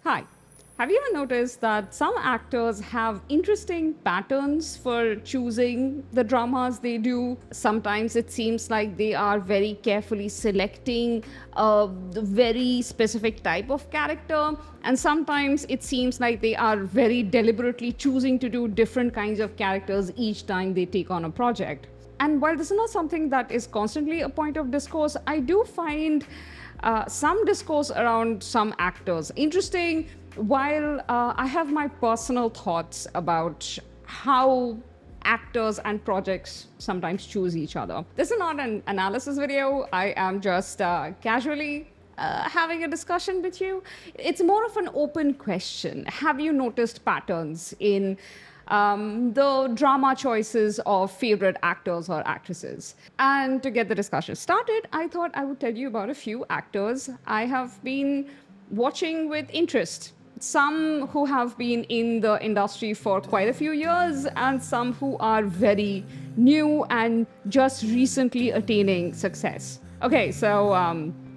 Hi. Have you ever noticed that some actors have interesting patterns for choosing the dramas they do? Sometimes it seems like they are very carefully selecting a very specific type of character, and sometimes it seems like they are very deliberately choosing to do different kinds of characters each time they take on a project. And while this is not something that is constantly a point of discourse, I do find some discourse around some actors interesting, while I have my personal thoughts about how actors and projects sometimes choose each other. This is not an analysis video. I am just casually having a discussion with you. It's more of an open question. Have you noticed patterns in the drama choices of favorite actors or actresses? And to get the discussion started, I thought I would tell you about a few actors I have been watching with interest. Some who have been in the industry for quite a few years, and some who are very new and just recently attaining success. Okay, so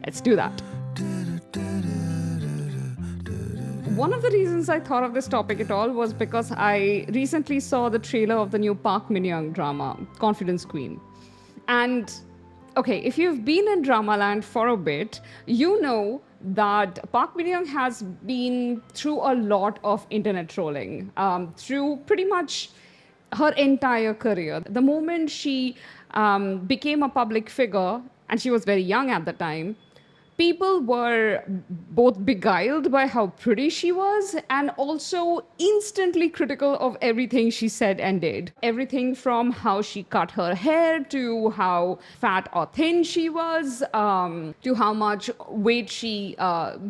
let's do that. One of the reasons I thought of this topic at all was because I recently saw the trailer of the new Park Min Young drama, Confidence Queen. And okay, if you've been in Dramaland for a bit, you know that Park Min Young has been through a lot of internet trolling through pretty much her entire career. The moment she became a public figure, and she was very young at the time, people were both beguiled by how pretty she was and also instantly critical of everything she said and did. Everything from how she cut her hair to how fat or thin she was, to how much weight she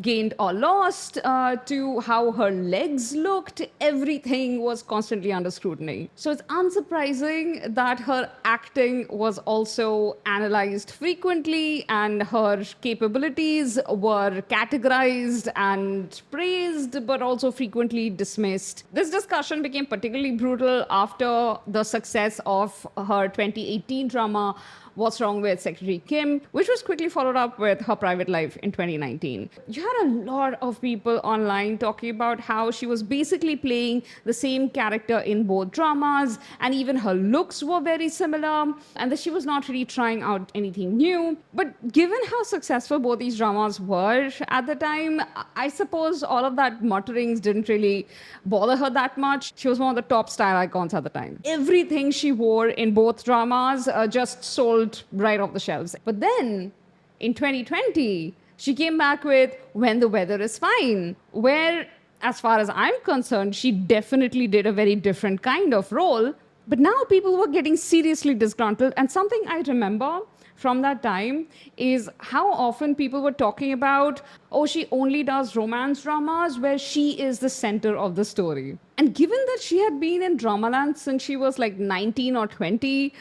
gained or lost, to how her legs looked. Everything was constantly under scrutiny. So it's unsurprising that her acting was also analyzed frequently and her capabilities were categorized and praised, but also frequently dismissed. This discussion became particularly brutal after the success of her 2018 drama, What's Wrong with Secretary Kim, which was quickly followed up with Her Private Life in 2019. You had a lot of people online talking about how she was basically playing the same character in both dramas, and even her looks were very similar, and that she was not really trying out anything new. But given how successful both these dramas were at the time, I suppose all of that mutterings didn't really bother her that much. She was one of the top style icons at the time. Everything she wore in both dramas just sold right off the shelves. But then in 2020, she came back with When the Weather is Fine, where, as far as I'm concerned, she definitely did a very different kind of role. But now people were getting seriously disgruntled. And something I remember from that time is how often people were talking about, oh, she only does romance dramas where she is the center of the story. And given that she had been in Dramaland since she was like 19 or 20,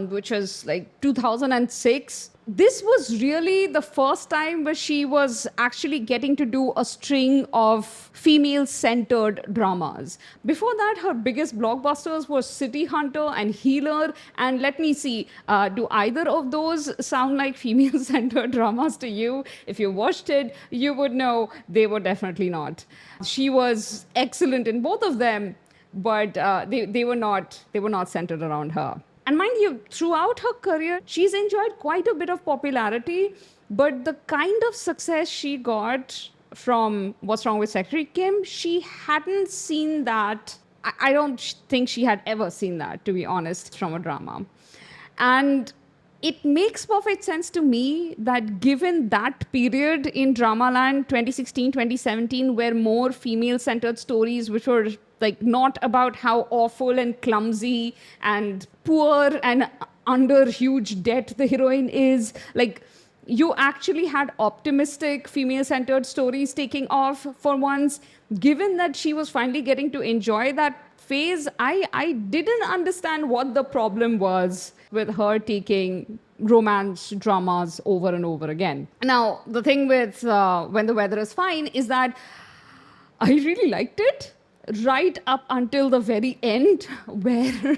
which was like 2006, this was really the first time where she was actually getting to do a string of female-centered dramas. Before that, her biggest blockbusters were City Hunter and Healer. And let me see, do either of those sound like female-centered dramas to you? If you watched it, you would know they were definitely not. She was excellent in both of them, but they were not centered around her. And mind you, throughout her career, she's enjoyed quite a bit of popularity, but the kind of success she got from What's Wrong with Secretary Kim, she hadn't seen that. I don't think she had ever seen that, to be honest, from a drama. And it makes perfect sense to me that given that period in Dramaland, 2016, 2017, where more female-centered stories, which were like not about how awful and clumsy and poor and under huge debt the heroine is, like you actually had optimistic female-centered stories taking off for once. Given that she was finally getting to enjoy that phase, I didn't understand what the problem was with her taking romance dramas over and over again. Now, the thing with When the Weather is Fine is that I really liked it. right up until the very end, where,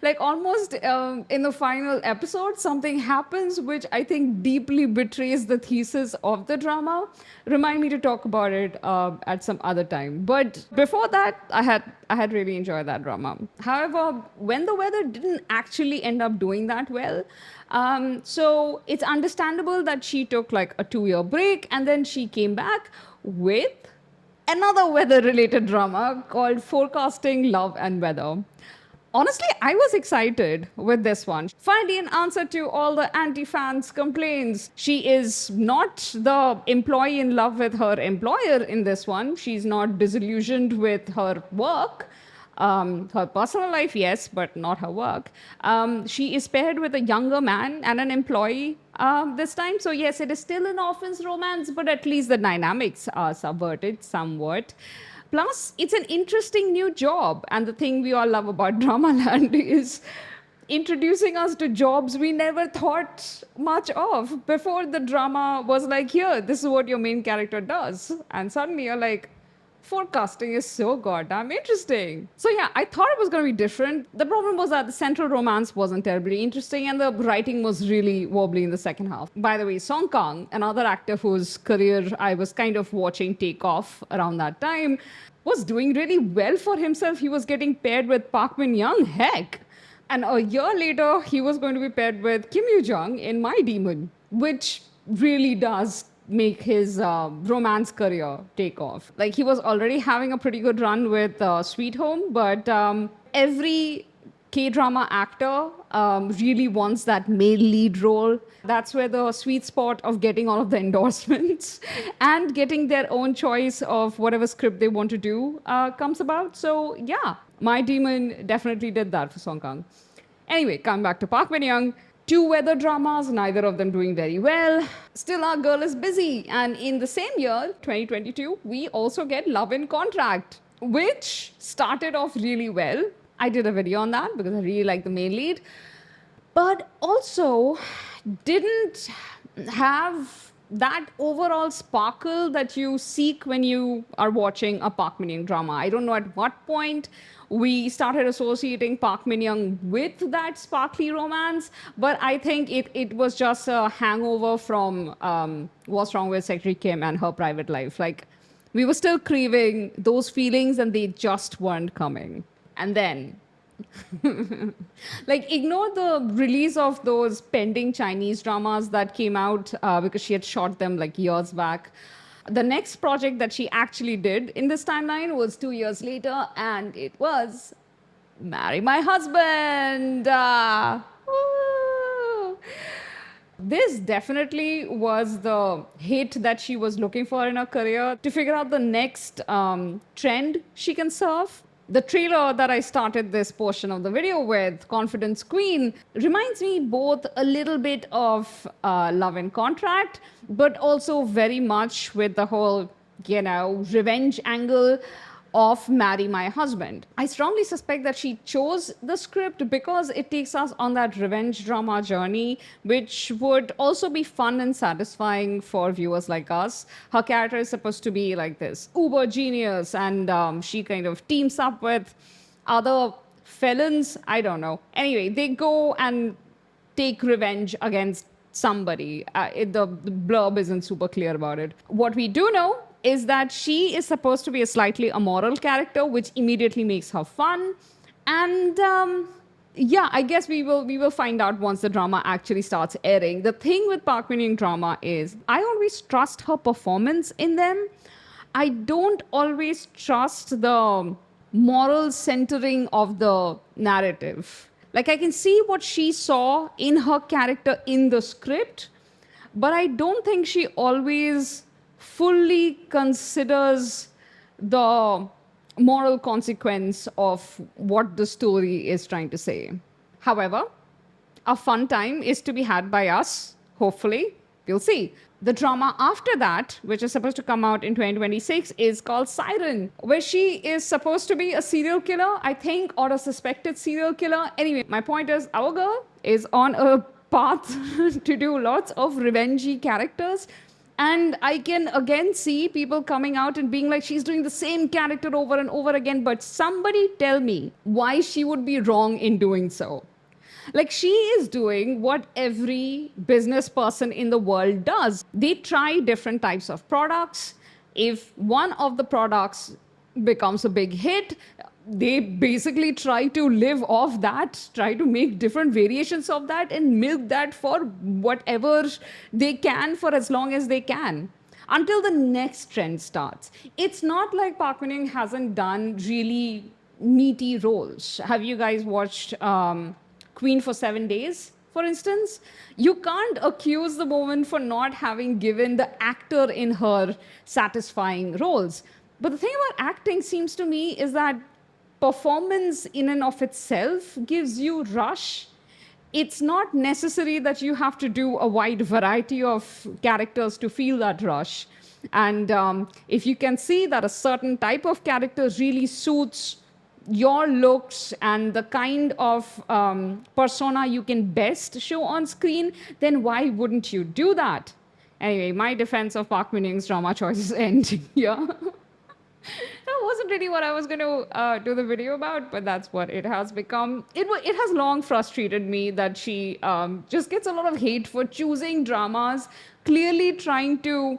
like, almost in the final episode, something happens which I think deeply betrays the thesis of the drama. Remind me to talk about it at some other time. But before that, I had really enjoyed that drama. However, When the Weather didn't actually end up doing that well. So it's understandable that she took like a 2-year break and then she came back with another weather related drama called Forecasting Love and Weather. Honestly, I was excited with this one. Finally, an answer to all the anti fans' complaints. She is not the employee in love with her employer in this one. She's not disillusioned with her work. Her personal life, yes, but not her work. She is paired with a younger man and an employee this time. So, yes, it is still an orphan's romance, but at least the dynamics are subverted somewhat. Plus, it's an interesting new job. And the thing we all love about Dramaland is introducing us to jobs we never thought much of. Before, the drama was like, here, this is what your main character does. And suddenly you're like, forecasting is so goddamn interesting. So yeah, I thought it was going to be different. The problem was that the central romance wasn't terribly interesting and the writing was really wobbly in the second half. By the way, Song Kang, another actor whose career I was kind of watching take off around that time, was doing really well for himself. He was getting paired with Park Min Young. Heck. And a year later, he was going to be paired with Kim Yoo Jung in My Demon, which really does make his romance career take off. Like, he was already having a pretty good run with Sweet Home, but every K-drama actor really wants that male lead role. That's where the sweet spot of getting all of the endorsements and getting their own choice of whatever script they want to do comes about. So yeah, My Demon definitely did that for Song Kang. Anyway, coming back to Park Min Young, 2 weather dramas, neither of them doing very well. Still, our girl is busy. And in the same year, 2022, we also get Love in Contract, which started off really well. I did a video on that because I really like the main lead. But also didn't have that overall sparkle that you seek when you are watching a Park Min Young drama. I don't know at what point we started associating Park Min Young with that sparkly romance, but I think it was just a hangover from What's Wrong with Secretary Kim and Her Private Life. Like, we were still craving those feelings and they just weren't coming. And then, like, ignore the release of those pending Chinese dramas that came out because she had shot them like years back. The next project that she actually did in this timeline was 2 years later, and it was Marry My Husband. Woo! This definitely was the hit that she was looking for in her career to figure out the next trend she can surf. The trailer that I started this portion of the video with, Confidence Queen, reminds me both a little bit of Love and Contract, but also very much with the whole, revenge angle of Marry My Husband. I strongly suspect that she chose the script because it takes us on that revenge drama journey, which would also be fun and satisfying for viewers like us. Her character is supposed to be like this uber genius, and she kind of teams up with other felons. I don't know. Anyway, they go and take revenge against somebody. The blurb isn't super clear about it. What we do know is that she is supposed to be a slightly immoral character, which immediately makes her fun. And I guess we will find out once the drama actually starts airing. The thing with Park Min Young drama is I always trust her performance in them. I don't always trust the moral centering of the narrative. Like, I can see what she saw in her character in the script, but I don't think she always fully considers the moral consequence of what the story is trying to say. However, a fun time is to be had by us, hopefully. We'll see. The drama after that, which is supposed to come out in 2026, is called Siren, where she is supposed to be a serial killer, I think, or a suspected serial killer. Anyway, my point is, our girl is on a path to do lots of revengey characters. And I can again see people coming out and being like, she's doing the same character over and over again. But somebody tell me why she would be wrong in doing so. Like, she is doing what every business person in the world does. They try different types of products. If one of the products becomes a big hit, they basically try to live off that, try to make different variations of that and milk that for whatever they can for as long as they can until the next trend starts. It's not like Park Min Young hasn't done really meaty roles. Have you guys watched Queen for 7 Days, for instance? You can't accuse the woman for not having given the actor in her satisfying roles. But the thing about acting seems to me is that performance in and of itself gives you rush. It's not necessary that you have to do a wide variety of characters to feel that rush. And if you can see that a certain type of character really suits your looks and the kind of persona you can best show on screen, then why wouldn't you do that? Anyway, my defense of Park Min Young's drama choices end here. That wasn't really what I was going to do the video about, but that's what it has become. It has long frustrated me that she just gets a lot of hate for choosing dramas, clearly trying to,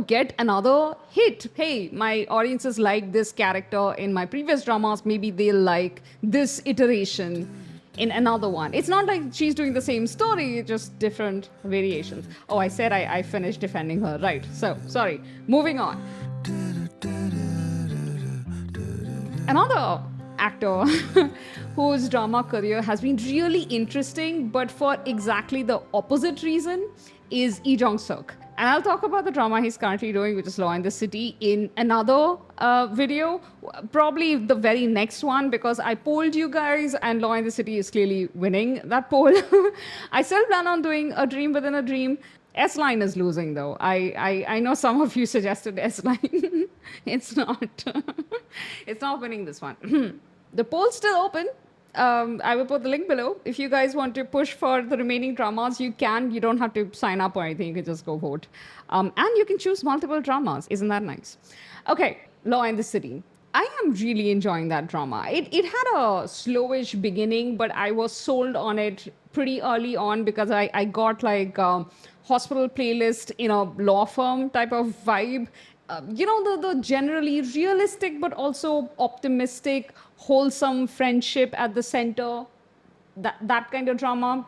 get another hit. Hey, my audiences like this character in my previous dramas. Maybe they'll like this iteration in another one. It's not like she's doing the same story, just different variations. Oh, I said I finished defending her. Right. So, sorry. Moving on. Another actor whose drama career has been really interesting, but for exactly the opposite reason, is Lee Jong-suk. And I'll talk about the drama he's currently doing, which is Law in the City, in another video, probably the very next one, because I polled you guys and Law in the City is clearly winning that poll. I still plan on doing A Dream Within a Dream. S-Line is losing, though. I know some of you suggested S-Line. It's not. It's not winning this one. The poll's still open. I will put the link below. If you guys want to push for the remaining dramas, you can. You don't have to sign up or anything. You can just go vote. And you can choose multiple dramas. Isn't that nice? Okay, Law in the City. I am really enjoying that drama. It had a slowish beginning, but I was sold on it pretty early on because I got like hospital playlist in a law firm type of vibe. The generally realistic but also optimistic, wholesome friendship at the center, that kind of drama.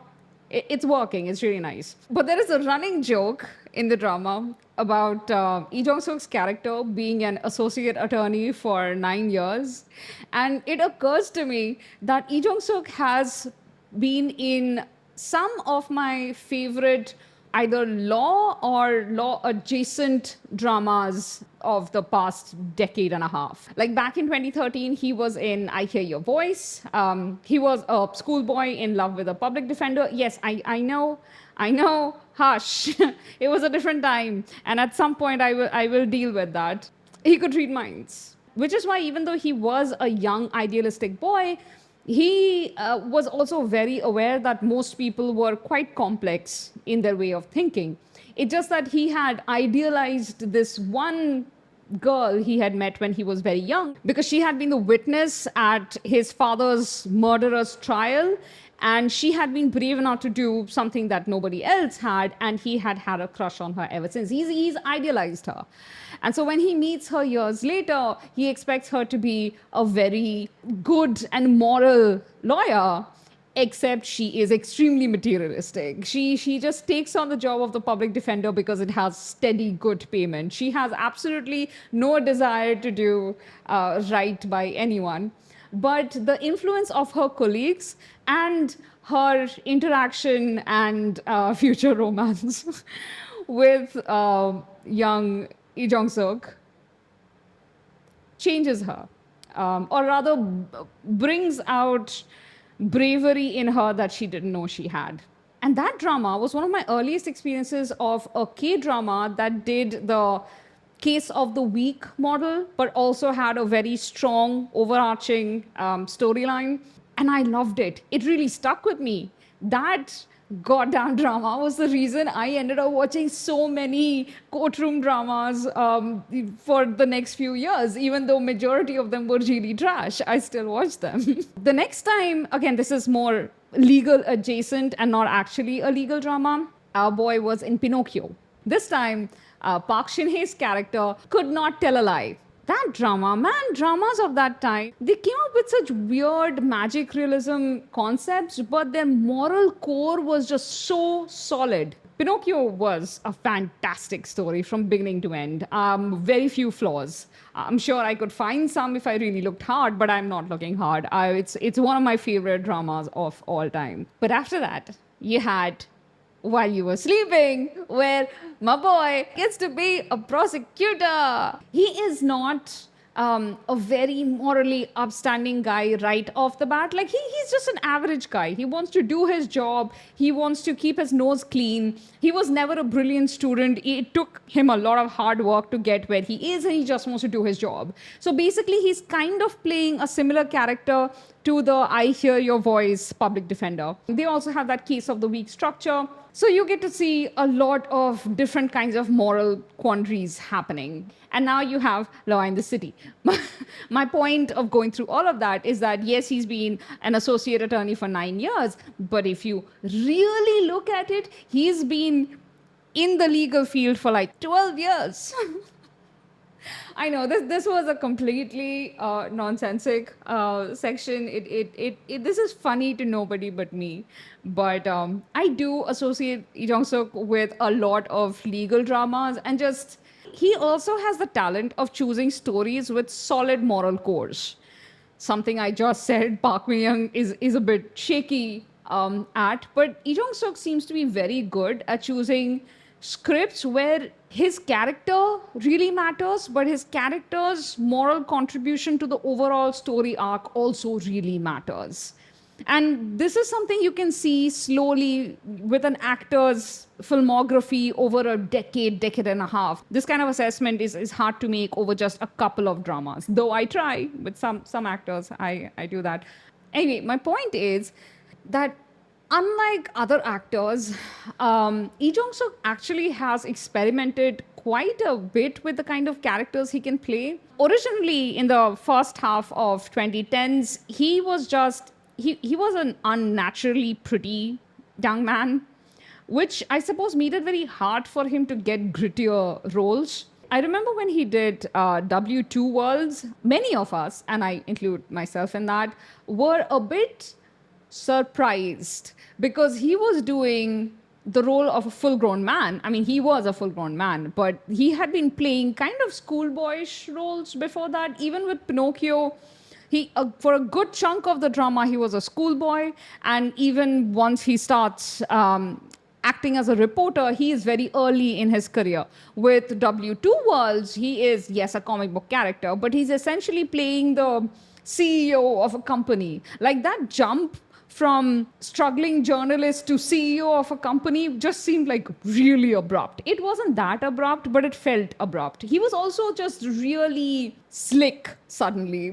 It's working. It's really nice. But there is a running joke in the drama about Lee Jong-suk's character being an associate attorney for 9 years. And it occurs to me that Lee Jong-suk has been in some of my favorite either law or law adjacent dramas of the past decade and a half. Like back in 2013, he was in I Hear Your Voice. He was a schoolboy in love with a public defender. Yes, I know, hush. It was a different time. And at some point, I will deal with that. He could read minds, which is why even though he was a young, idealistic boy, he was also very aware that most people were quite complex in their way of thinking. It's just that he had idealized this one girl he had met when he was very young because she had been the witness at his father's murderous trial, and she had been brave enough to do something that nobody else had, and he had had a crush on her ever since. He's idealized her. And so when he meets her years later, he expects her to be a very good and moral lawyer, except she is extremely materialistic. She just takes on the job of the public defender because it has steady, good payment. She has absolutely no desire to do right by anyone. But the influence of her colleagues and her interaction and future romance with young Lee Jong-suk changes her, or rather brings out bravery in her that she didn't know she had. And that drama was one of my earliest experiences of a K-drama that did the case of the week model, but also had a very strong, overarching storyline. And I loved it. It really stuck with me. That goddamn drama was the reason I ended up watching so many courtroom dramas for the next few years. Even though majority of them were really trash, I still watched them. The next time, again, this is more legal adjacent and not actually a legal drama. Our boy was in Pinocchio. This time, Park Shin-hye's character could not tell a lie. That drama, man, dramas of that time, they came up with such weird magic realism concepts, but their moral core was just so solid. Pinocchio was a fantastic story from beginning to end. Very few flaws. I'm sure I could find some if I really looked hard, but I'm not looking hard. It's one of my favorite dramas of all time. But after that, you had While You Were Sleeping, where my boy gets to be a prosecutor. He is not a very morally upstanding guy right off the bat. Like, he's just an average guy. He wants to do his job. He wants to keep his nose clean. He was never a brilliant student. It took him a lot of hard work to get where he is, and he just wants to do his job. So basically, he's kind of playing a similar character to the I Hear Your Voice public defender. They also have that case of the week structure. So you get to see a lot of different kinds of moral quandaries happening. And now you have Law in the City. My point of going through all of that is that, yes, he's been an associate attorney for 9 years, but if you really look at it, he's been in the legal field for like 12 years. I know this was a completely nonsensic section. This is funny to nobody but me, but I do associate Lee Jong Suk with a lot of legal dramas, and just he also has the talent of choosing stories with solid moral cores. Something I just said Park Min Young is a bit shaky at, but Lee Jong Suk seems to be very good at choosing scripts where his character really matters, but his character's moral contribution to the overall story arc also really matters. And this is something you can see slowly with an actor's filmography over a decade and a half. This kind of assessment is hard to make over just a couple of dramas. Though I try with some actors, I do that. Anyway, my point is that unlike other actors, Lee Jong Suk actually has experimented quite a bit with the kind of characters he can play. Originally, in the first half of 2010s, he was an unnaturally pretty young man, which I suppose made it very hard for him to get grittier roles. I remember when he did W2 Worlds, many of us, and I include myself in that, were a bit surprised because he was doing the role of a full-grown man. I mean, he was a full-grown man, but he had been playing kind of schoolboyish roles before that. Even with Pinocchio, he for a good chunk of the drama, he was a schoolboy. And even once he starts acting as a reporter, he is very early in his career. With W2 Worlds, he is, yes, a comic book character, but he's essentially playing the CEO of a company. Like, that jump from struggling journalist to CEO of a company just seemed like really abrupt. It wasn't that abrupt, but it felt abrupt. He was also just really slick suddenly.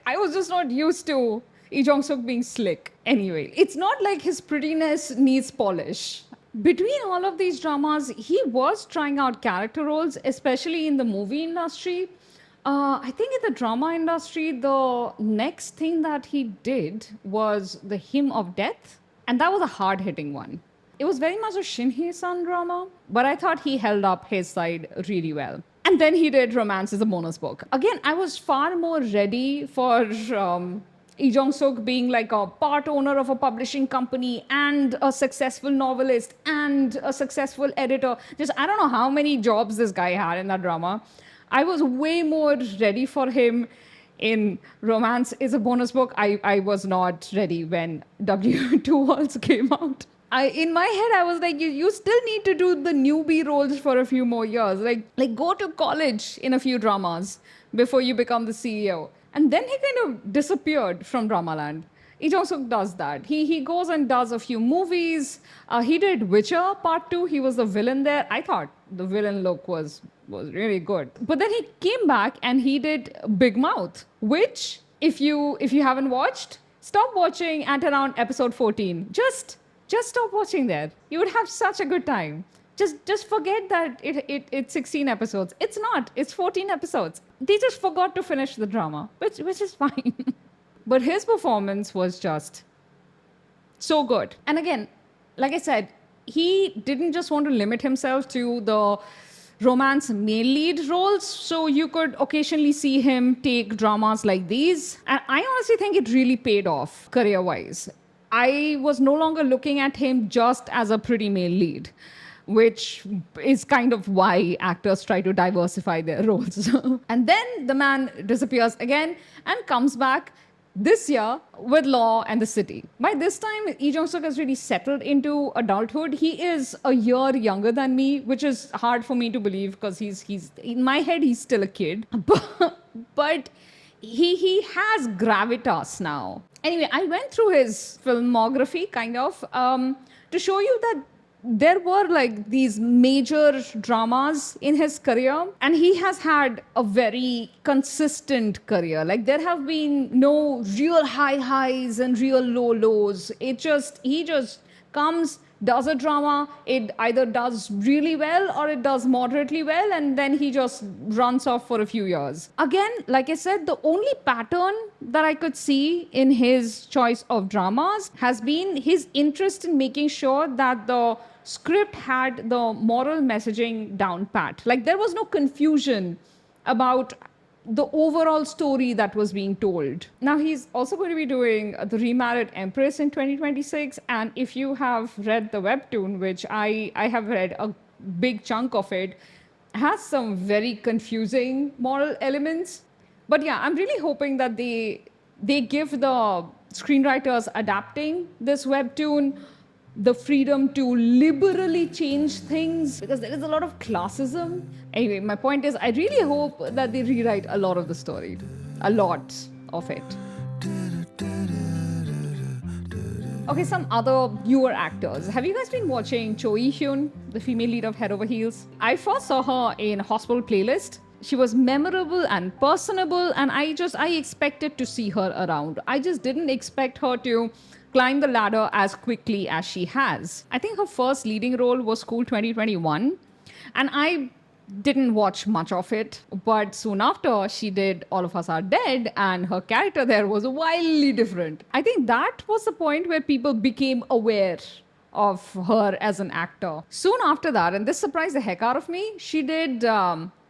I was just not used to Lee Jong Suk being slick. Anyway, it's not like his prettiness needs polish. Between all of these dramas, he was trying out character roles, especially in the movie industry. I think in the drama industry, the next thing that he did was The Hymn of Death. And that was a hard-hitting one. It was very much a Shin-hye-san drama, but I thought he held up his side really well. And then he did Romance is a Bonus Book. Again, I was far more ready for Lee Jong Suk being like a part owner of a publishing company and a successful novelist and a successful editor. Just, I don't know how many jobs this guy had in that drama. I was way more ready for him in Romance is a Bonus Book. I was not ready when W2 Worlds came out. In my head, I was like, you still need to do the newbie roles for a few more years. Like go to college in a few dramas before you become the CEO. And then he kind of disappeared from Dramaland. Lee Jong Suk does that. He goes and does a few movies. He did Witcher Part 2. He was the villain there. I thought the villain look was really good. But then he came back and he did Big Mouth, which if you haven't watched, stop watching at around episode 14. Just Just stop watching there. You would have such a good time. Just forget that it's 16 episodes. It's not. It's 14 episodes. They just forgot to finish the drama, which is fine. But his performance was just so good. And again, like I said, he didn't just want to limit himself to the romance male lead roles, so you could occasionally see him take dramas like these. And I honestly think it really paid off career wise. I was no longer looking at him just as a pretty male lead, which is kind of why actors try to diversify their roles. And then the man disappears again and comes back this year with Law and the City. By this time, Lee Jong-suk has really settled into adulthood. He is a year younger than me, which is hard for me to believe because he's in my head, he's still a kid. But he has gravitas now. Anyway, I went through his filmography kind of to show you that there were like these major dramas in his career, and he has had a very consistent career. Like there have been no real high highs and real low lows. He just comes, does a drama, it either does really well or it does moderately well, and then he just runs off for a few years. Again, like I said, the only pattern that I could see in his choice of dramas has been his interest in making sure that the script had the moral messaging down pat. Like there was no confusion about the overall story that was being told. Now he's also going to be doing The Remarried Empress in 2026, and if you have read the webtoon, which I have read a big chunk of it, has some very confusing moral elements. But yeah, I'm really hoping that they give the screenwriters adapting this webtoon the freedom to liberally change things, because there is a lot of classism. Anyway, my point is, I really hope that they rewrite a lot of the story. A lot of it. Okay, some other newer actors. Have you guys been watching Cho Yi-hyun, the female lead of Head Over Heels? I first saw her in Hospital Playlist. She was memorable and personable, and I expected to see her around. I just didn't expect her to climb the ladder as quickly as she has. I think her first leading role was School 2021, and I didn't watch much of it, but soon after she did All of Us Are Dead, and her character there was wildly different. I think that was the point where people became aware of her as an actor. Soon after that, and this surprised the heck out of me, she did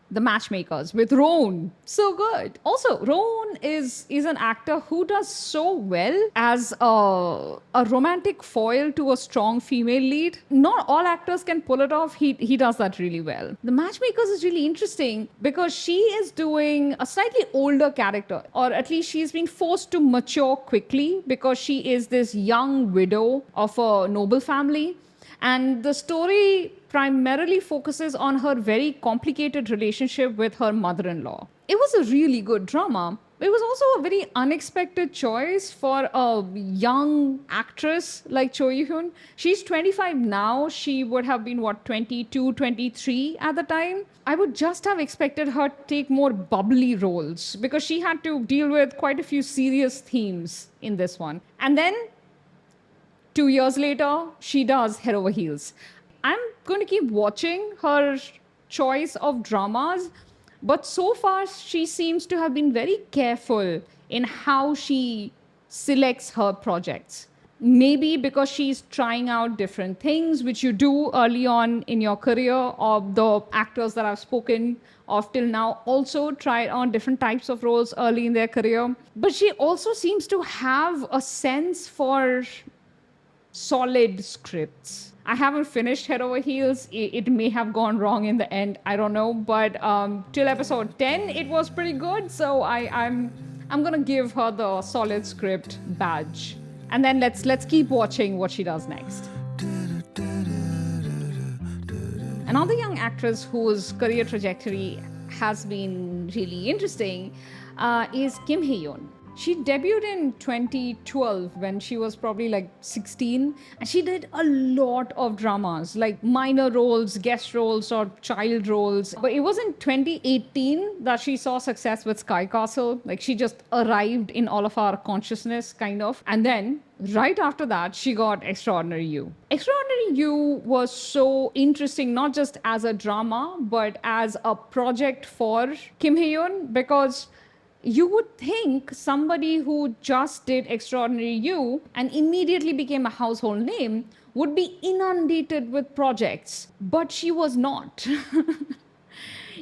The Matchmakers with Roan. So good. Also, Roan is an actor who does so well as a romantic foil to a strong female lead. Not all actors can pull it off. He does that really well. The Matchmakers is really interesting because she is doing a slightly older character, or at least she's being forced to mature quickly because she is this young widow of a noble family. And the story primarily focuses on her very complicated relationship with her mother-in-law. It was a really good drama. It was also a very unexpected choice for a young actress like Cho Yi-hyun. She's 25 now. She would have been, 22, 23 at the time. I would just have expected her to take more bubbly roles because she had to deal with quite a few serious themes in this one. And then 2 years later, she does Head Over Heels. I'm going to keep watching her choice of dramas, but so far she seems to have been very careful in how she selects her projects. Maybe because she's trying out different things, which you do early on in your career, or the actors that I've spoken of till now also try on different types of roles early in their career. But she also seems to have a sense for solid scripts. I haven't finished Head Over Heels. It may have gone wrong in the end. I don't know. But till episode 10, it was pretty good. So I'm gonna give her the solid script badge. And then let's keep watching what she does next. Another young actress whose career trajectory has been really interesting is Kim Hae-yeon. She debuted in 2012 when she was probably like 16, and she did a lot of dramas, like minor roles, guest roles, or child roles. But it was in 2018 that she saw success with Sky Castle. Like she just arrived in all of our consciousness, kind of. And then Right after that, she got Extraordinary You. Extraordinary You was so interesting, not just as a drama, but as a project for Kim Hye-yoon, because you would think somebody who just did Extraordinary You and immediately became a household name would be inundated with projects, but she was not.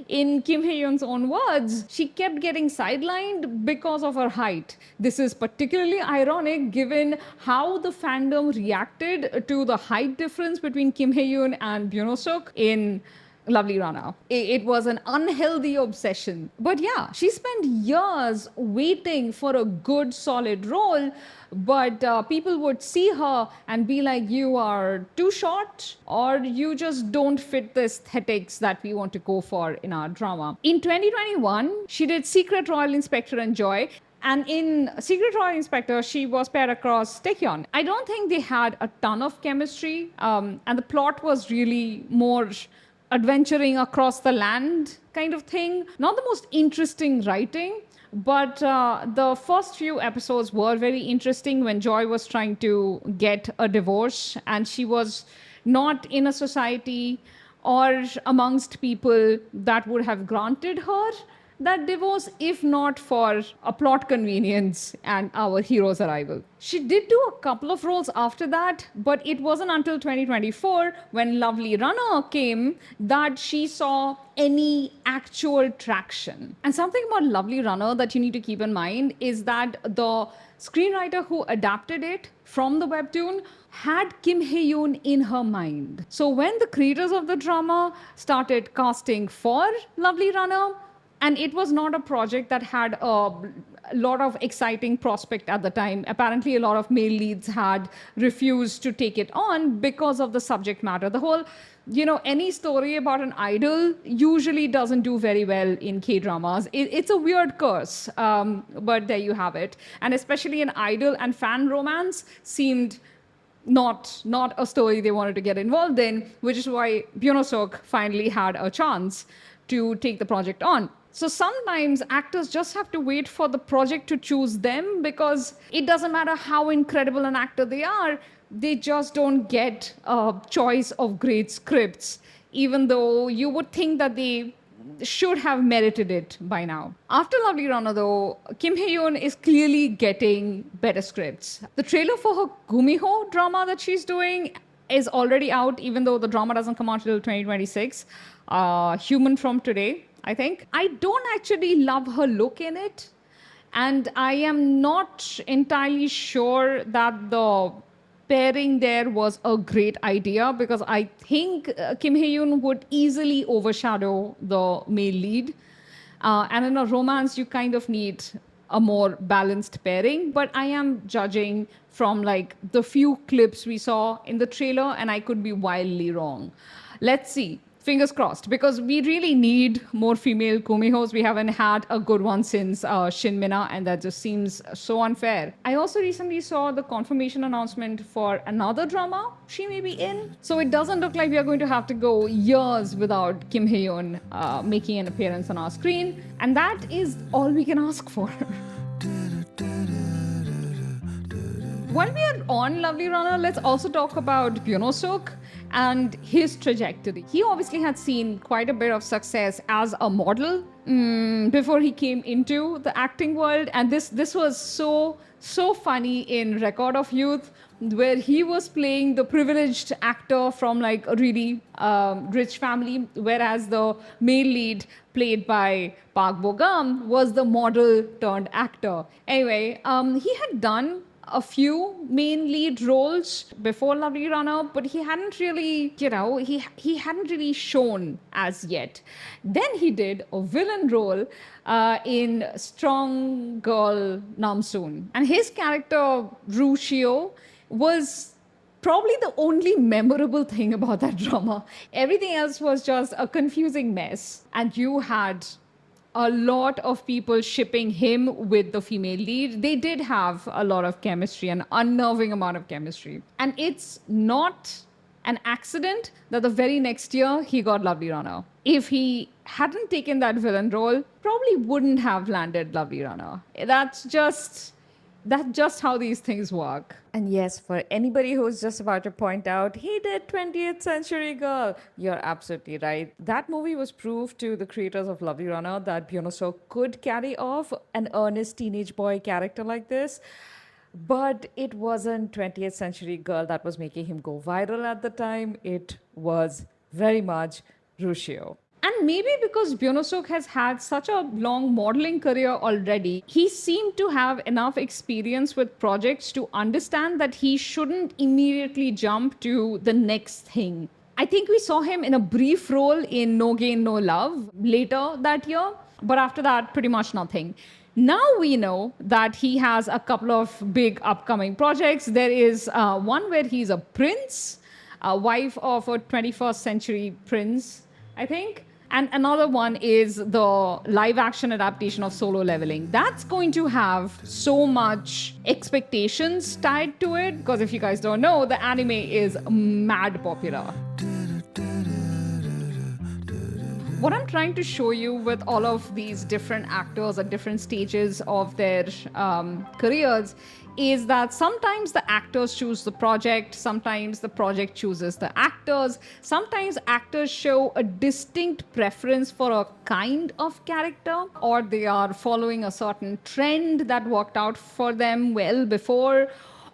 In Kim Hye-yoon's own words, she kept getting sidelined because of her height. This is particularly ironic given how the fandom reacted to the height difference between Kim Hye-yoon and Byung-suk in Lovely Rana. It was an unhealthy obsession. But yeah, she spent years waiting for a good, solid role. But people would see her and be like, you are too short, or you just don't fit the aesthetics that we want to go for in our drama. In 2021, she did Secret Royal Inspector and Joy. And in Secret Royal Inspector, she was paired across Taecyeon. I don't think they had a ton of chemistry, and the plot was really more adventuring across the land kind of thing. Not the most interesting writing, but the first few episodes were very interesting when Joy was trying to get a divorce and she was not in a society or amongst people that would have granted her that divorce if not for a plot convenience and our hero's arrival. She did do a couple of roles after that, but it wasn't until 2024 when Lovely Runner came that she saw any actual traction. And something about Lovely Runner that you need to keep in mind is that the screenwriter who adapted it from the webtoon had Kim Hye-yoon in her mind. So when the creators of the drama started casting for Lovely Runner, and it was not a project that had a lot of exciting prospect at the time. Apparently, a lot of male leads had refused to take it on because of the subject matter. The whole, any story about an idol usually doesn't do very well in K-dramas. It's a weird curse, but there you have it. And especially an idol and fan romance seemed not a story they wanted to get involved in, which is why Byung-suk finally had a chance to take the project on. So sometimes actors just have to wait for the project to choose them, because it doesn't matter how incredible an actor they are, they just don't get a choice of great scripts, even though you would think that they should have merited it by now. After Lovely Runner, though, Kim Hye-yoon is clearly getting better scripts. The trailer for her Gumiho drama that she's doing is already out, even though the drama doesn't come out until 2026. Human from Today, I think. I don't actually love her look in it. And I am not entirely sure that the pairing there was a great idea, because I think Kim Hye-yoon would easily overshadow the male lead. And in a romance, you kind of need a more balanced pairing. But I am judging from like the few clips we saw in the trailer, and I could be wildly wrong. Let's see. Fingers crossed, because we really need more female Kumihos. We haven't had a good one since Shin Mina, and that just seems so unfair. I also recently saw the confirmation announcement for another drama she may be in. So it doesn't look like we are going to have to go years without Kim Hye-yoon making an appearance on our screen. And that is all we can ask for. While we are on Lovely Runner, let's also talk about Byung-suk and his trajectory. He obviously had seen quite a bit of success as a model before he came into the acting world. And this was so funny in Record of Youth, where he was playing the privileged actor from like a really rich family, whereas the male lead played by Park Bo-gum was the model turned actor. Anyway, he had done a few main lead roles before Lovely Runner, but he hadn't really, he hadn't really shown as yet. Then he did a villain role in Strong Girl Namsoon. And his character, Ru Shio, was probably the only memorable thing about that drama. Everything else was just a confusing mess. And you had a lot of people shipping him with the female lead. They did have a lot of chemistry, an unnerving amount of chemistry. And it's not an accident that the very next year he got Lovely Runner. If he hadn't taken that villain role, probably wouldn't have landed Lovely Runner. That's just That's just how these things work. And yes, for anybody who's just about to point out, he did 20th Century Girl, you're absolutely right. That movie was proof to the creators of Lovely Runner that Bjorn could carry off an earnest teenage boy character like this. But it wasn't 20th Century Girl that was making him go viral at the time. It was very much Ruscio. And maybe because Bjorn has had such a long modeling career already, he seemed to have enough experience with projects to understand that he shouldn't immediately jump to the next thing. I think we saw him in a brief role in No Gain, No Love later that year, but after that, pretty much nothing. Now we know that he has a couple of big upcoming projects. There is one where he's a prince, a wife of a 21st century prince, I think. And another one is the live action adaptation of Solo Leveling. That's going to have so much expectations tied to it, because if you guys don't know, the anime is mad popular. What I'm trying to show you with all of these different actors at different stages of their careers is that sometimes the actors choose the project, sometimes the project chooses the actors, sometimes actors show a distinct preference for a kind of character, or they are following a certain trend that worked out for them well before,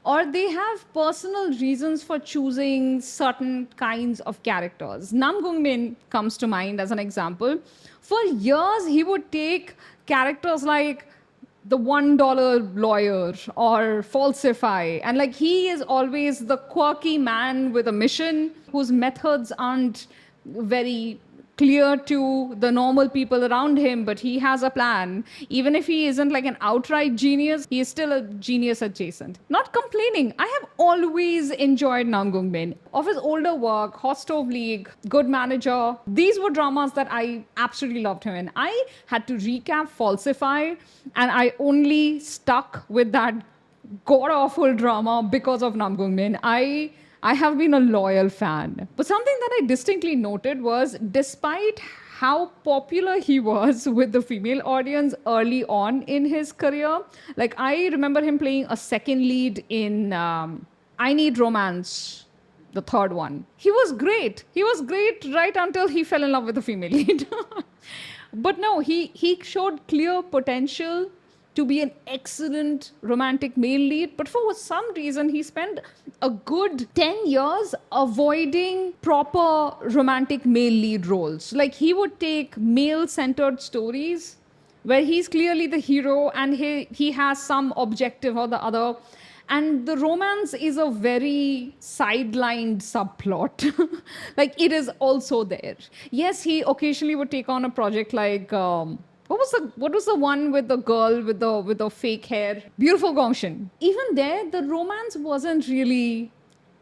or they have personal reasons for choosing certain kinds of characters. Nam Gung Min comes to mind as an example. For years, he would take characters like the $1 lawyer or falsify, and like he is always the quirky man with a mission whose methods aren't very clear to the normal people around him, but he has a plan. Even if he isn't like an outright genius, he is still a genius adjacent. Not complaining. I have always enjoyed Nam Gung Min. Of his older work, Hot Stove League, Good Manager, these were dramas that I absolutely loved him in. I had to recap Falsify, and I only stuck with that god-awful drama because of Nam Gung Min. I have been a loyal fan. But something that I distinctly noted was, despite how popular he was with the female audience early on in his career, like I remember him playing a second lead in I Need Romance, the third one. He was great. He was great right until he fell in love with the female lead. But no, he showed clear potential to be an excellent romantic male lead, but for some reason he spent a good 10 years avoiding proper romantic male lead roles. Like he would take male-centered stories where he's clearly the hero and he has some objective or the other, and the romance is a very sidelined subplot. Like it is also there. Yes, he occasionally would take on a project like what was the one with the girl with the fake hair? Beautiful Gongshin. Even there, the romance wasn't really,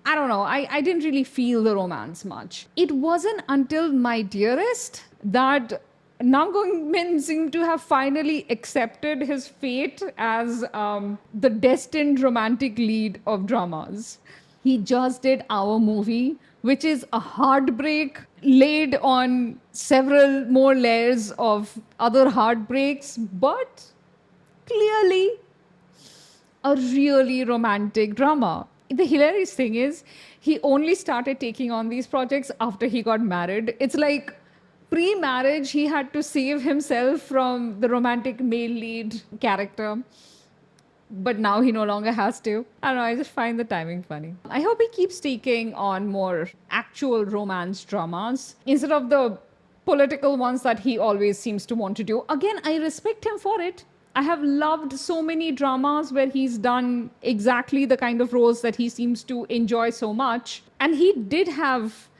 I don't know, I didn't really feel the romance much. It wasn't until My Dearest that Nam Gung Min seemed to have finally accepted his fate as the destined romantic lead of dramas. He just did Our Movie, which is a heartbreak laid on several more layers of other heartbreaks, but clearly a really romantic drama. The hilarious thing is, he only started taking on these projects after he got married. It's like pre-marriage, he had to save himself from the romantic male lead character. But now he no longer has to. I don't know, I just find the timing funny. I hope he keeps taking on more actual romance dramas instead of the political ones that he always seems to want to do. Again, I respect him for it. I have loved so many dramas where he's done exactly the kind of roles that he seems to enjoy so much. And he did have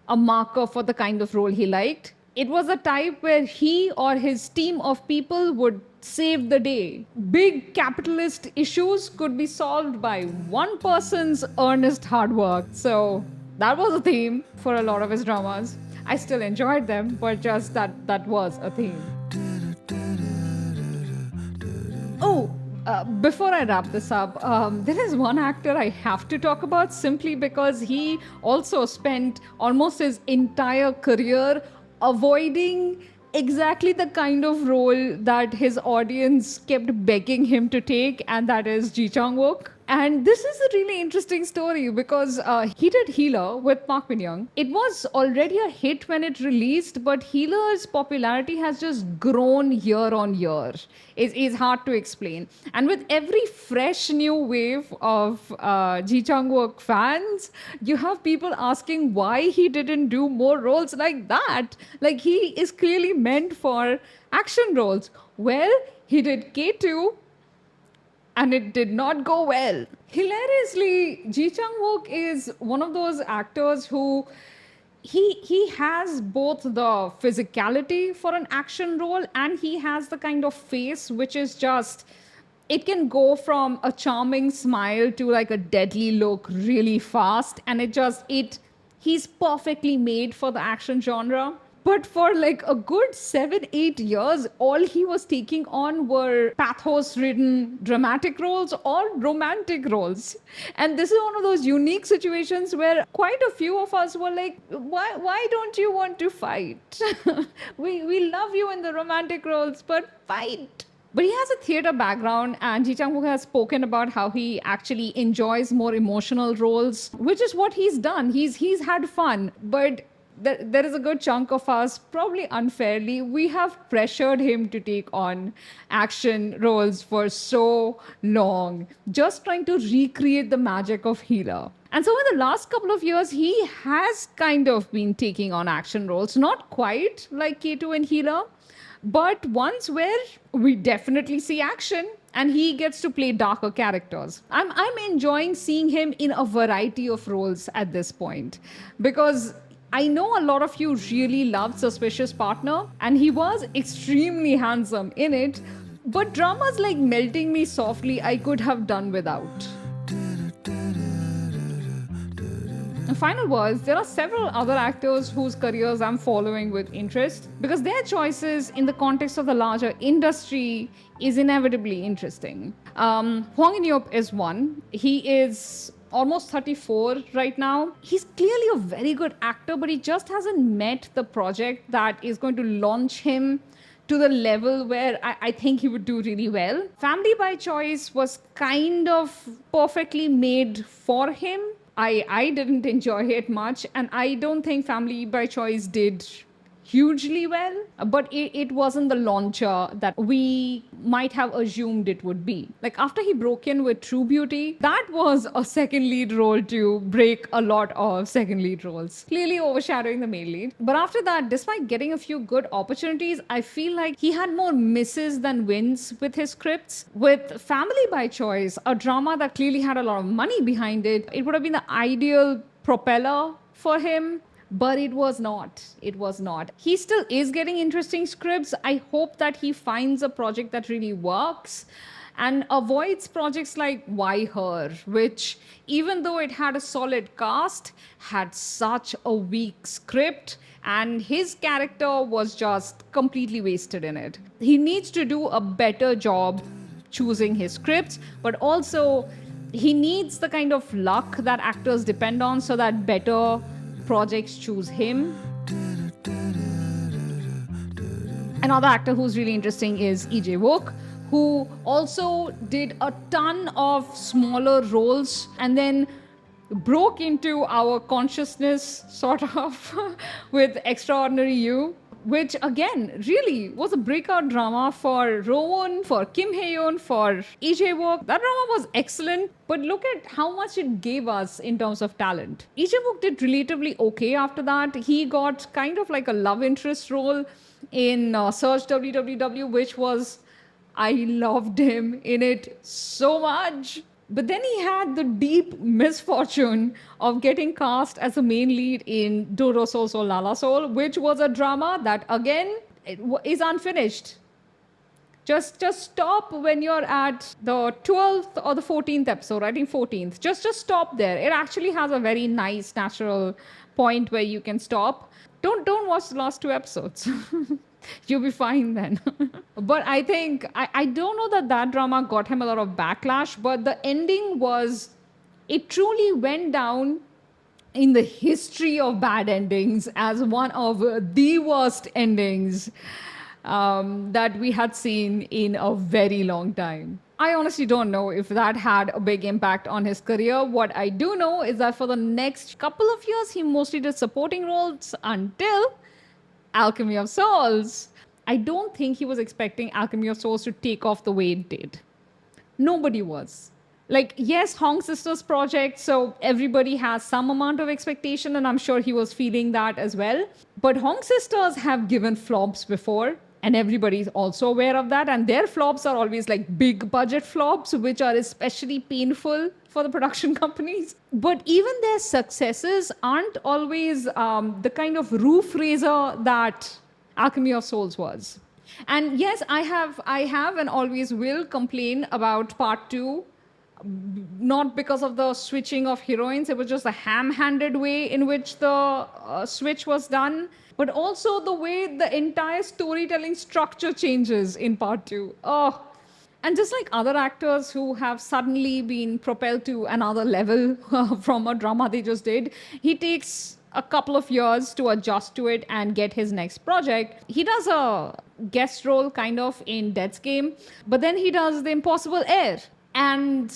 a marker for the kind of role he liked. It was a type where he or his team of people would save the day. Big capitalist issues could be solved by one person's earnest hard work. So that was a theme for a lot of his dramas. I still enjoyed them, but just that was a theme. Oh, before I wrap this up, there is one actor I have to talk about simply because he also spent almost his entire career avoiding exactly the kind of role that his audience kept begging him to take, and that is Ji Chang Wook. And this is a really interesting story because he did Healer with Park Min Young. It was already a hit when it released, but Healer's popularity has just grown year on year. It's hard to explain. And with every fresh new wave of Ji Chang Wook fans, you have people asking why he didn't do more roles like that. Like, he is clearly meant for action roles. Well, he did K2 and it did not go well. Hilariously, Ji Chang Wook is one of those actors who he has both the physicality for an action role, and he has the kind of face which is just, it can go from a charming smile to like a deadly look really fast, and he's perfectly made for the action genre. But for like a good 7-8 years, all he was taking on were pathos ridden dramatic roles or romantic roles. And this is one of those unique situations where quite a few of us were like, why don't you want to fight? we love you in the romantic roles, but fight. But he has a theater background, and Ji Chang Wook has spoken about how he actually enjoys more emotional roles, which is what he's done. He's had fun, but there is a good chunk of us, probably unfairly, we have pressured him to take on action roles for so long, just trying to recreate the magic of Healer. And so in the last couple of years, he has kind of been taking on action roles, not quite like K2 and Healer, but ones where we definitely see action and he gets to play darker characters. I'm enjoying seeing him in a variety of roles at this point, because I know a lot of you really loved Suspicious Partner, and he was extremely handsome in it, but dramas like Melting Me Softly I could have done without. The final words, there are several other actors whose careers I'm following with interest because their choices in the context of the larger industry is inevitably interesting. Hwang In-yeop is one. He is almost 34 right now. He's clearly a very good actor, but he just hasn't met the project that is going to launch him to the level where I think he would do really well. Family by Choice was kind of perfectly made for him. I didn't enjoy it much, and I don't think Family by Choice did hugely well, but it wasn't the launcher that we might have assumed it would be. Like, after he broke in with True Beauty, that was a second lead role to break a lot of second lead roles, clearly overshadowing the main lead. But after that, despite getting a few good opportunities, I feel like he had more misses than wins with his scripts. With Family by Choice, a drama that clearly had a lot of money behind it, it would have been the ideal propeller for him. But it was not. It was not. He still is getting interesting scripts. I hope that he finds a project that really works and avoids projects like Why Her, which, even though it had a solid cast, had such a weak script, and his character was just completely wasted in it. He needs to do a better job choosing his scripts, but also he needs the kind of luck that actors depend on so that better projects choose him. Another actor who's really interesting is E.J. Wook, who also did a ton of smaller roles and then broke into our consciousness sort of with Extraordinary You, which again really was a breakout drama for Rowoon, for Kim Hae-yeon, for E.J. Wook. That drama was excellent, but look at how much it gave us in terms of talent. E.J. Wook did relatively okay after that. He got kind of like a love interest role in Search WWW, which was, I loved him in it so much. But then he had the deep misfortune of getting cast as a main lead in Doro Sol Sol Lala Sol, which was a drama that, again, is unfinished. Just stop when you're at the 12th or the 14th episode. I think 14th. Just stop there. It actually has a very nice, natural point where you can stop. Don't watch the last 2 episodes. You'll be fine then. But I think, I don't know that drama got him a lot of backlash, but the ending was, it truly went down in the history of bad endings as one of the worst endings that we had seen in a very long time. I honestly don't know if that had a big impact on his career. What I do know is that for the next couple of years, he mostly did supporting roles until Alchemy of Souls. I don't think he was expecting Alchemy of Souls to take off the way it did. Nobody was. Like, yes, Hong Sisters project, so everybody has some amount of expectation, and I'm sure he was feeling that as well. But Hong Sisters have given flops before, and everybody's also aware of that. And their flops are always like big budget flops, which are especially painful for the production companies. But even their successes aren't always the kind of roof raiser that Alchemy of Souls was. And yes, I have and always will complain about part two, not because of the switching of heroines. It was just a ham-handed way in which the switch was done, but also the way the entire storytelling structure changes in part two. Oh, and just like other actors who have suddenly been propelled to another level from a drama they just did, he takes a couple of years to adjust to it and get his next project. He does a guest role kind of in Death's Game, but then he does The Impossible Heir. And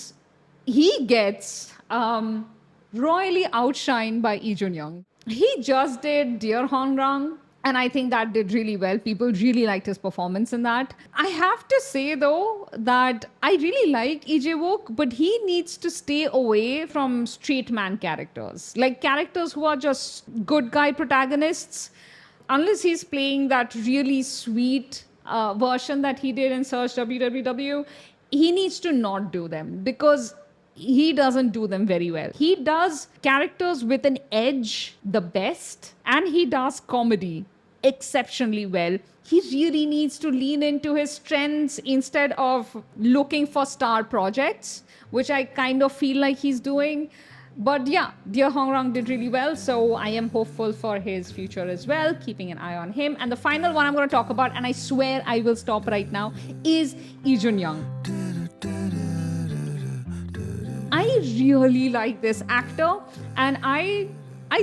he gets royally outshined by Lee Jun Young. He just did Dear Hong Rang, and I think that did really well. People really liked his performance in that. I have to say, though, that I really like EJ Wook, but he needs to stay away from straight man characters. Like characters who are just good guy protagonists, unless he's playing that really sweet version that he did in Search WWW, he needs to not do them because he doesn't do them very well. He does characters with an edge the best, and he does comedy exceptionally well. He really needs to lean into his strengths instead of looking for star projects, which I kind of feel like he's doing. But yeah, Dear Hong Rang did really well, so I am hopeful for his future as well, keeping an eye on him. And the final one I'm going to talk about, and I swear I will stop right now, is Lee Jun Young. I really like this actor, and I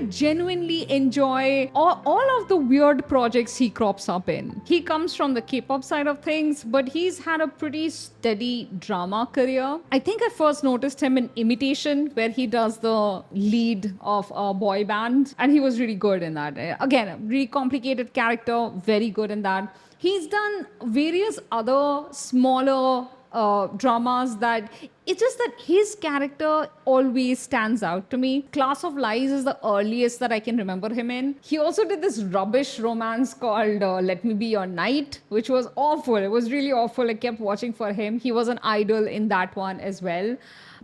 genuinely enjoy all of the weird projects he crops up in. He comes from the K-pop side of things, but he's had a pretty steady drama career. I think I first noticed him in Imitation, where he does the lead of a boy band, and he was really good in that. Again, a really complicated character, very good in that. He's done various other smaller dramas that it's just that his character always stands out to me. Class of Lies is the earliest that I can remember him in. He also did this rubbish romance called Let Me Be Your Knight, which was awful. It was really awful. I kept watching for him. He was an idol in that one as well,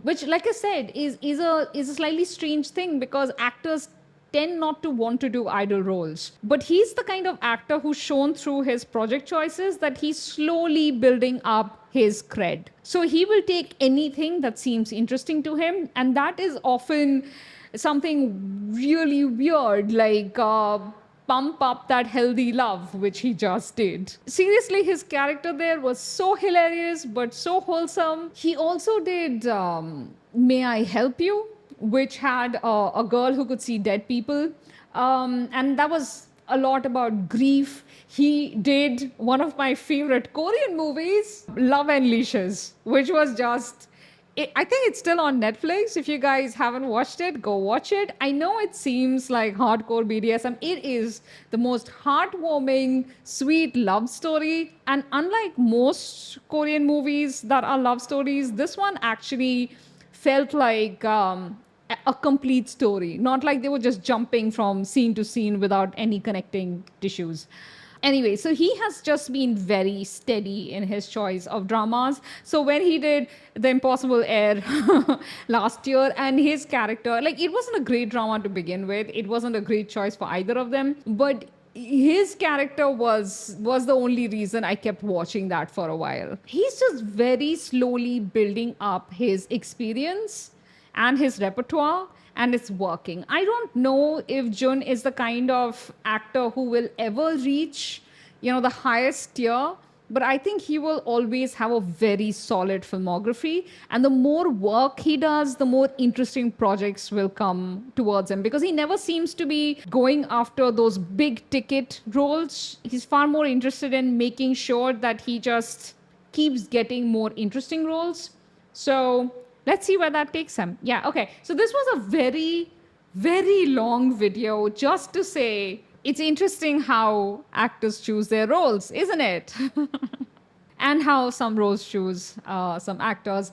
which, like I said, is a slightly strange thing because actors tend not to want to do idol roles. But he's the kind of actor who's shown through his project choices that he's slowly building up his cred. So he will take anything that seems interesting to him, and that is often something really weird, like Pump Up That Healthy Love, which he just did. Seriously, his character there was so hilarious, but so wholesome. He also did May I Help You, which had a girl who could see dead people. And that was a lot about grief. He did one of my favorite Korean movies, Love Unleashes, which was just... I think it's still on Netflix. If you guys haven't watched it, go watch it. I know it seems like hardcore BDSM. It is the most heartwarming, sweet love story. And unlike most Korean movies that are love stories, this one actually felt like a complete story. Not like they were just jumping from scene to scene without any connecting tissues. Anyway, so he has just been very steady in his choice of dramas. So when he did The Impossible Heir last year, and his character, like, it wasn't a great drama to begin with. It wasn't a great choice for either of them. But his character was the only reason I kept watching that for a while. He's just very slowly building up his experience and his repertoire, and it's working. I don't know if Jun is the kind of actor who will ever reach, the highest tier but I think he will always have a very solid filmography. And the more work he does, the more interesting projects will come towards him because he never seems to be going after those big ticket roles. He's far more interested in making sure that he just keeps getting more interesting roles. So let's see where that takes him. Yeah, okay. So this was a very, very long video just to say it's interesting how actors choose their roles, isn't it? And how some roles choose some actors.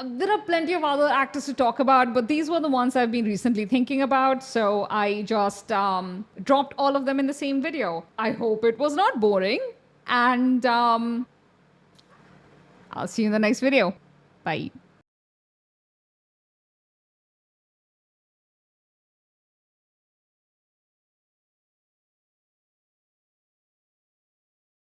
There are plenty of other actors to talk about, but these were the ones I've been recently thinking about. So I just dropped all of them in the same video. I hope it was not boring. And I'll see you in the next video. Bye.